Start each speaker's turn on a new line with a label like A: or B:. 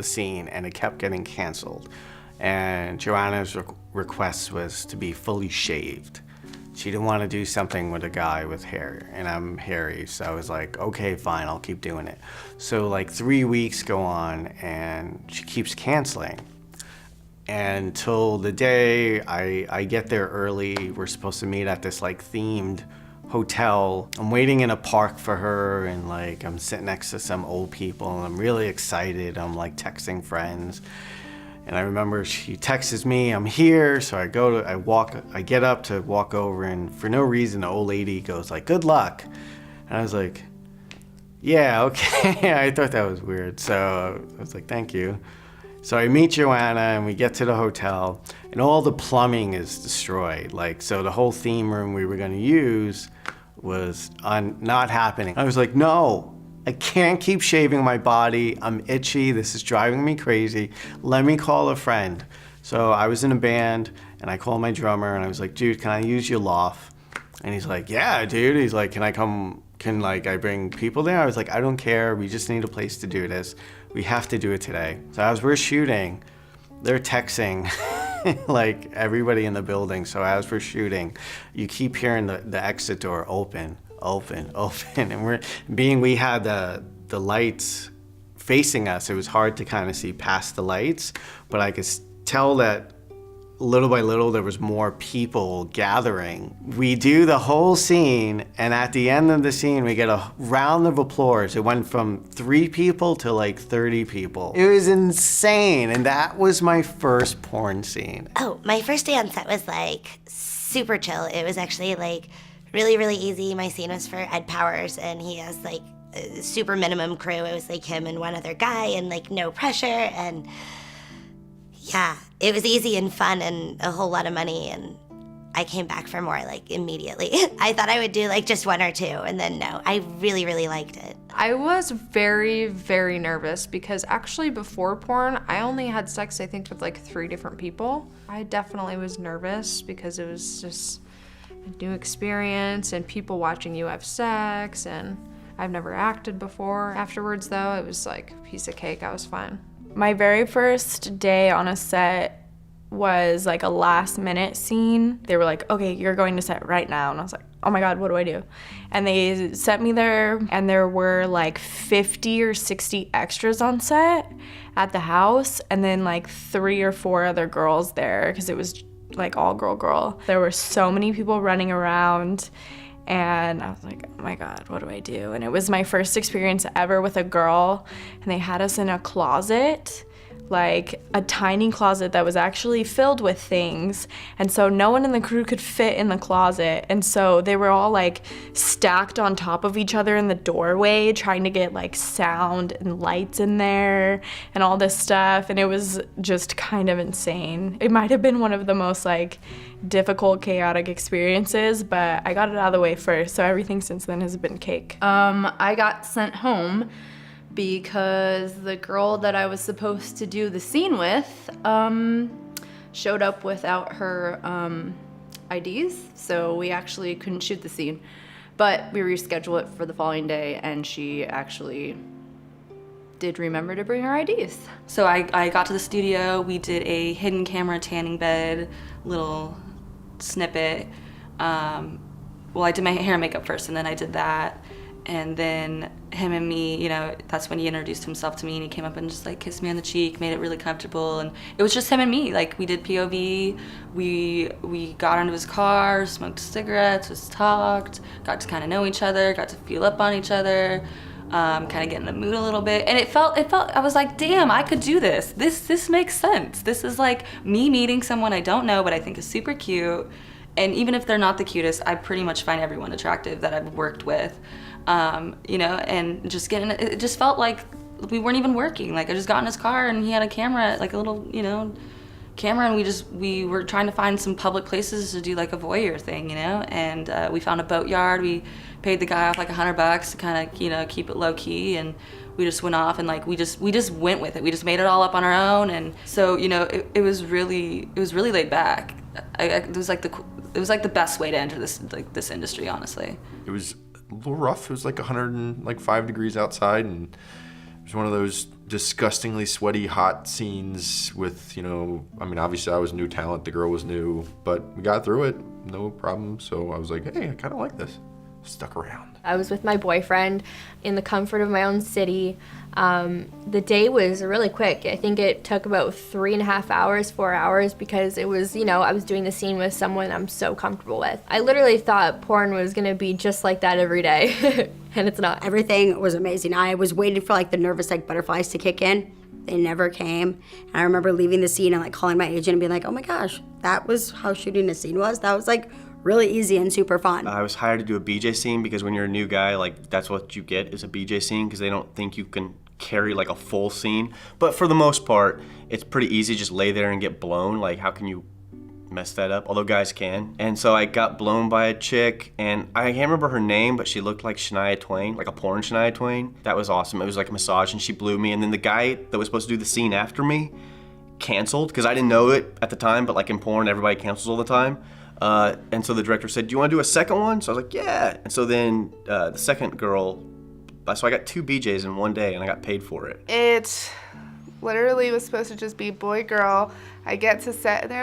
A: the scene, and it kept getting canceled. And Joanna's request was to be fully shaved. She didn't want to do something with a guy with hair, and I'm hairy, so I was like, okay, fine, I'll keep doing it. So like 3 weeks go on, and she keeps canceling. Until the day I get there early, we're supposed to meet at this like themed hotel. I'm waiting in a park for her, and like I'm sitting next to some old people, and I'm really excited. I'm like texting friends. And I remember she texts me, I'm here, so I get up to walk over, and for no reason, the old lady goes like, good luck. And I was like, yeah, okay. I thought that was weird, so I was like, thank you. So I meet Joanna, and we get to the hotel, and all the plumbing is destroyed. Like, so the whole theme room we were gonna use was not happening. I was like, no. I can't keep shaving my body. I'm itchy. This is driving me crazy. Let me call a friend. So I was in a band, and I called my drummer, and I was like, dude, can I use your loft? And he's like, yeah, dude. He's like, can I bring people there? I was like, I don't care. We just need a place to do this. We have to do it today. So as we're shooting, they're texting like everybody in the building. So as we're shooting, you keep hearing the exit door open. And we had the lights facing us, it was hard to kind of see past the lights, but I could tell that little by little there was more people gathering. We do the whole scene, and at the end of the scene we get a round of applause. It went from 3 people to like 30 people. It was insane, and that was my first porn scene.
B: Oh, my first day on set was like super chill. It was actually like really, really easy. My scene was for Ed Powers, and he has like a super minimum crew. It was like him and one other guy, and like no pressure, and yeah, it was easy and fun and a whole lot of money, and I came back for more like immediately. I thought I would do like just 1 or 2, and then no, I really, really liked it.
C: I was very, very nervous because actually before porn, I only had sex, I think, with like 3 different people. I definitely was nervous because it was just a new experience and people watching you have sex, and I've never acted before. Afterwards though, it was like a piece of cake. I was fine.
D: My very first day on a set was like a last minute scene. They were like, okay, you're going to set right now. And I was like, oh my God, what do I do? And they sent me there, and there were like 50 or 60 extras on set at the house, and then like 3 or 4 other girls there, because it was like all girl. There were so many people running around, and I was like, oh my God, what do I do? And it was my first experience ever with a girl, and they had us in a closet, like a tiny closet that was actually filled with things, and so no one in the crew could fit in the closet, and so they were all like stacked on top of each other in the doorway trying to get like sound and lights in there and all this stuff, and it was just kind of insane. It might have been one of the most like difficult, chaotic experiences, but I got it out of the way first, so everything since then has been cake.
E: I got sent home because the girl that I was supposed to do the scene with showed up without her IDs, so we actually couldn't shoot the scene. But we rescheduled it for the following day, and she actually did remember to bring her IDs.
F: So I got to the studio, we did a hidden camera tanning bed, little snippet. Well, I did my hair and makeup first, and then I did that. And then him and me, you know, that's when he introduced himself to me, and he came up and just like kissed me on the cheek, made it really comfortable, and it was just him and me. Like, we did POV, we got into his car, smoked cigarettes, just talked, got to kind of know each other, got to feel up on each other, kind of get in the mood a little bit, and it felt, I was like, damn, I could do this. This makes sense. This is like me meeting someone I don't know, but I think is super cute. And even if they're not the cutest, I pretty much find everyone attractive that I've worked with. You know, and just it just felt like we weren't even working. Like, I just got in his car and he had a camera, like a little, you know, camera, and we were trying to find some public places to do like a voyeur thing, you know, and we found a boatyard. We paid the guy off like $100 to kind of, you know, keep it low key, and we just went off and like we just went with it. We just made it all up on our own, and so, you know, it was really laid back. It was like the best way to enter this industry, honestly.
G: It was a little rough. It was like 105 degrees outside, and it was one of those disgustingly sweaty, hot scenes with, you know, I mean, obviously I was new talent, the girl was new, but we got through it, no problem. So I was like, hey, I kind of like this. Stuck around.
H: I was with my boyfriend in the comfort of my own city. The day was really quick. I think it took about 3.5 hours, 4 hours, because it was, you know, I was doing the scene with someone I'm so comfortable with. I literally thought porn was gonna be just like that every day, and it's not.
I: Everything was amazing. I was waiting for like the nervous like butterflies to kick in. They never came. And I remember leaving the scene and like calling my agent and being like, oh my gosh, that was how shooting a scene was. That was like really easy and super fun.
J: I was hired to do a BJ scene because when you're a new guy, like that's what you get is a BJ scene because they don't think you can carry like a full scene. But for the most part, it's pretty easy. Just lay there and get blown. Like how can you mess that up? Although guys can. And so I got blown by a chick and I can't remember her name, but she looked like Shania Twain, like a porn Shania Twain. That was awesome. It was like a massage and she blew me. And then the guy that was supposed to do the scene after me canceled because I didn't know it at the time, but like in porn, everybody cancels all the time. And so the director said, do you want to do a second one? So I was like, yeah. And so then the second girl, so I got 2 BJs in one day and I got paid for it.
K: It literally was supposed to just be boy, girl. I get to set and they're